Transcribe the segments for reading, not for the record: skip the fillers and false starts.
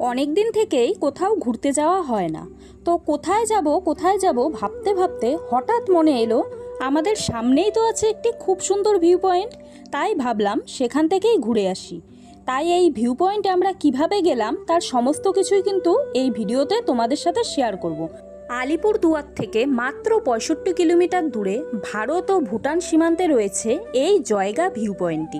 অনেক দিন থেকেই কোথাও ঘুরতে যাওয়া হয় না। তো কোথায় যাব ভাবতে ভাবতে হঠাৎ মনে এলো আমাদের সামনেই তো আছে একটি খুব সুন্দর ভিউ পয়েন্ট। তাই ভাবলাম সেখান থেকেই ঘুরে আসি। তাই এই ভিউ পয়েন্টে আমরা কিভাবে গেলাম তার সমস্ত কিছুই কিন্তু এই ভিডিওতে তোমাদের সাথে শেয়ার করব। আলিপুরদুয়ার থেকে মাত্র 65 কিলোমিটার দূরে ভারত ও ভুটান সীমান্তে রয়েছে এই জয়গা ভিউ পয়েন্টটি।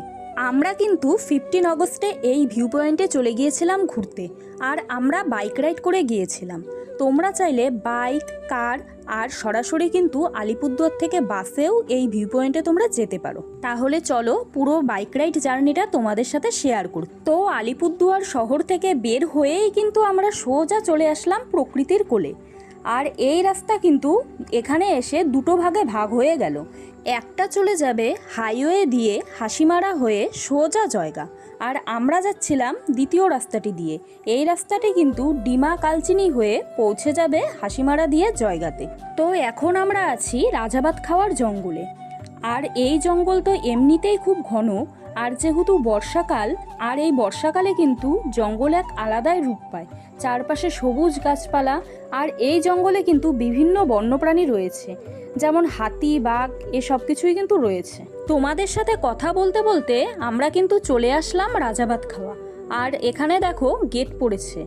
আমরা কিন্তু 15 আগস্টে এই ভিউ পয়েন্টে চলে গিয়েছিলাম ঘুরতে, আর আমরা বাইক রাইড করে গিয়েছিলাম। তোমরা চাইলে বাইক, কার আর সরাসরি কিন্তু আলিপুরদুয়ার থেকে বাসেও এই ভিউ পয়েন্টে তোমরা যেতে পারো। তাহলে চলো পুরো বাইক রাইড জার্নিটা তোমাদের সাথে শেয়ার করি। তো আলিপুরদুয়ার শহর থেকে বের হয়েই কিন্তু আমরা সোজা চলে আসলাম প্রকৃতির কোলে। আর এই রাস্তা কিন্তু এখানে এসে দুটো ভাগে ভাগ হয়ে গেল। একটা চলে যাবে হাইওয়ে দিয়ে হাসিমারা হয়ে সোজা জয়গা, আর আমরা যাচ্ছিলাম দ্বিতীয় রাস্তাটি দিয়ে। এই রাস্তাটি কিন্তু ডিমা কালচিনি হয়ে পৌঁছে যাবে হাসিমারা দিয়ে জয়গাতে। তো এখন আমরা আছি রাজাবাদ খাওয়ার জঙ্গলে। আর এই জঙ্গল তো এমনিতেই খুব ঘন, আর যেহেতু বর্ষাকাল, আর এই বর্ষাকালে কিন্তু জঙ্গল এক আলাদাই রূপ পায়। চারপাশে সবুজ গাছপালা, আর এই জঙ্গলে কিন্তু বিভিন্ন বন্যপ্রাণী রয়েছে, যেমন হাতি, বাঘ, এসব কিছুই কিন্তু রয়েছে। তোমাদের সাথে কথা বলতে বলতে আমরা কিন্তু চলে আসলাম রাজাবাদ খাওয়া। আর এখানে দেখো গেট পড়েছে,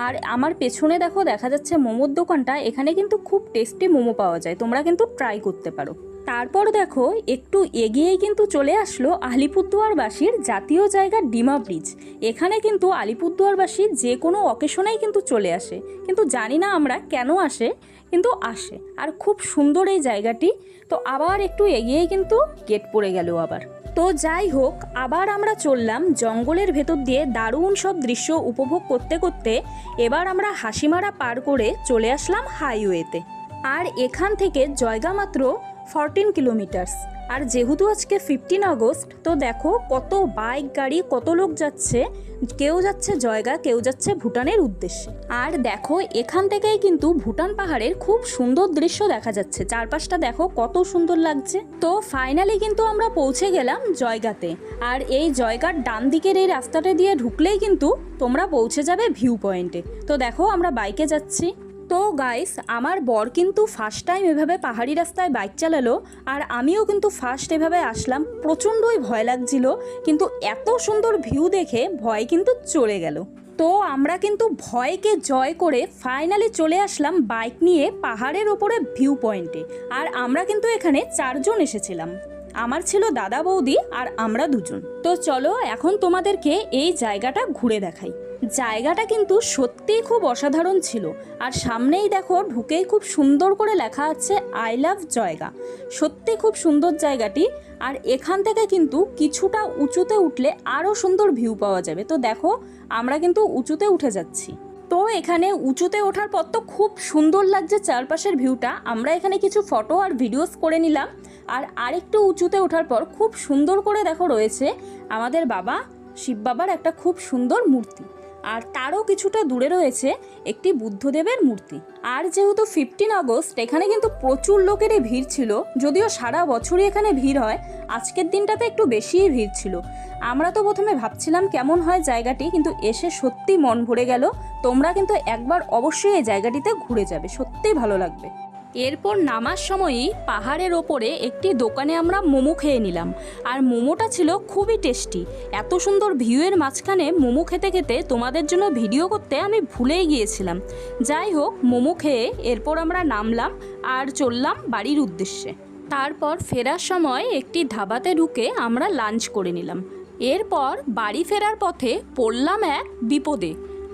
আর আমার পেছনে দেখো দেখা যাচ্ছে মোমোর দোকানটা। এখানে কিন্তু খুব টেস্টি মোমো পাওয়া যায়, তোমরা কিন্তু ট্রাই করতে পারো। তারপর দেখো একটু এগিয়েই কিন্তু চলে আসলো আলিপুরদুয়ারবাসীর জাতীয় জায়গা ডিমা ব্রিজ। এখানে কিন্তু আলিপুরদুয়ারবাসী যে কোনো অকেশনেই কিন্তু চলে আসে, কিন্তু জানি না আমরা কেন আসে, কিন্তু আসে। আর খুব সুন্দর এই জায়গাটি। তো আবার একটু এগিয়েই কিন্তু গেট পড়ে গেল আবার। তো যাই হোক, আবার আমরা চললাম জঙ্গলের ভেতর দিয়ে দারুণ সব দৃশ্য উপভোগ করতে করতে। এবার আমরা হাসিমারা পার করে চলে আসলাম হাইওয়েতে। আর এখান থেকে জয়গা মাত্র 14 কিলোমিটার্স। আর যেহেতু আজকে 15 আগস্ট, তো দেখো কত বাইক, গাড়ি, কত লোক যাচ্ছে। কেউ যাচ্ছে জয়গা, কেউ যাচ্ছে ভুটানের উদ্দেশ্যে। আর দেখো এখান থেকেই কিন্তু ভুটান পাহাড়ের খুব সুন্দর দৃশ্য দেখা যাচ্ছে। চারপাশটা দেখো কত সুন্দর লাগছে। তো ফাইনালি কিন্তু আমরা পৌঁছে গেলাম জয়গাতে। আর এই জয়গার ডান দিকের এই রাস্তাটা দিয়ে ঢুকলেই কিন্তু তোমরা পৌঁছে যাবে ভিউ পয়েন্টে। তো দেখো আমরা বাইকে যাচ্ছি। তো গাইস, আমার বর কিন্তু ফার্স্ট টাইম এভাবে পাহাড়ি রাস্তায় বাইক চালালো, আর আমিও কিন্তু ফার্স্ট এভাবে আসলাম। প্রচণ্ডই ভয় লাগছিল, কিন্তু এত সুন্দর ভিউ দেখে ভয় কিন্তু চলে গেল। তো আমরা কিন্তু ভয়কে জয় করে ফাইনালি চলে আসলাম বাইক নিয়ে পাহাড়ের ওপরে ভিউ পয়েন্টে। আর আমরা কিন্তু এখানে 4 জন এসেছিলাম। আমার ছিল দাদা, বৌদি আর আমরা 2 জন। তো চলো এখন তোমাদেরকে এই জায়গাটা ঘুরে দেখাই। জায়গাটা কিন্তু সত্যিই খুব অসাধারণ ছিল। আর সামনেই দেখো ঢুকেই খুব সুন্দর করে লেখা আছে আই লাভ জয়গা। সত্যি খুব সুন্দর জায়গাটি। আর এখান থেকে কিন্তু কিছুটা উঁচুতে উঠলে আরও সুন্দর ভিউ পাওয়া যাবে। তো দেখো আমরা কিন্তু উঁচুতে উঠে যাচ্ছি। তো এখানে উঁচুতে ওঠার পর তো খুব সুন্দর লাগছে চারপাশের ভিউটা। আমরা এখানে কিছু ফটো আর ভিডিওস করে নিলাম। আর আরেকটু উঁচুতে ওঠার পর খুব সুন্দর করে দেখো রয়েছে আমাদের বাবা শিব বাবার একটা খুব সুন্দর মূর্তি। আর তারও কিছুটা দূরে রয়েছে একটি বুদ্ধদেবের মূর্তি। আর যেহেতু 15 আগস্ট, এখানে কিন্তু প্রচুর লোকেরই ভিড় ছিল। যদিও সারা বছরই এখানে ভিড় হয়, আজকের দিনটাতে একটু বেশিই ভিড় ছিল। আমরা তো প্রথমে ভাবছিলাম কেমন হয় জায়গাটি, কিন্তু এসে সত্যি মন ভরে গেল। তোমরা কিন্তু একবার অবশ্যই এই জায়গাটিতে ঘুরে যাবে, সত্যিই ভালো লাগবে। এরপর নামার সময়ই পাহাড়ের ওপরে একটি দোকানে আমরা মোমো খেয়ে নিলাম। আর মোমোটা ছিল খুবই টেস্টি। এত সুন্দর ভিউয়ের মাঝখানে মোমো খেতে খেতে তোমাদের জন্য ভিডিও করতে আমি ভুলেই গিয়েছিলাম। যাই হোক, মোমো খেয়ে এরপর আমরা নামলাম আর চললাম বাড়ির উদ্দেশ্যে। তারপর ফেরার সময় একটি ধাবাতে ঢুকে আমরা লাঞ্চ করে নিলাম। এরপর বাড়ি ফেরার পথে পড়লাম এক বিপদে।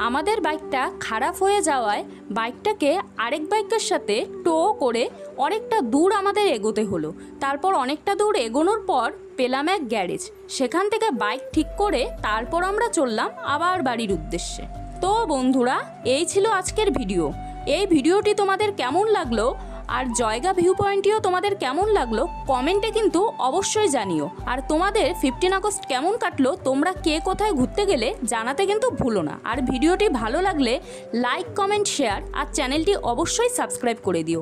আমাদের বাইকটা খারাপ হয়ে যাওয়ায় বাইকটাকে আরেক বাইকের সাথে টো করে অনেকটা দূর আমাদের এগোতে হলো। তারপর অনেকটা দূর এগোনোর পর পেলাম এক গ্যারেজ। সেখান থেকে বাইক ঠিক করে তারপর আমরা চললাম আবার বাড়ির উদ্দেশ্যে। তো বন্ধুরা, এই ছিল আজকের ভিডিও। এই ভিডিওটি তোমাদের কেমন লাগলো আর জয়গা ভিউ পয়েন্টটিও তোমাদের কেমন লাগলো কমেন্টে কিন্তু অবশ্যই জানিও। আর তোমাদের 15 আগস্ট কেমন কাটলো, তোমরা কে কোথায় ঘুরতে গেলে জানাতে কিন্তু ভুলো না। আর ভিডিওটি ভালো লাগলে লাইক, কমেন্ট, শেয়ার আর চ্যানেলটি অবশ্যই সাবস্ক্রাইব করে দিও।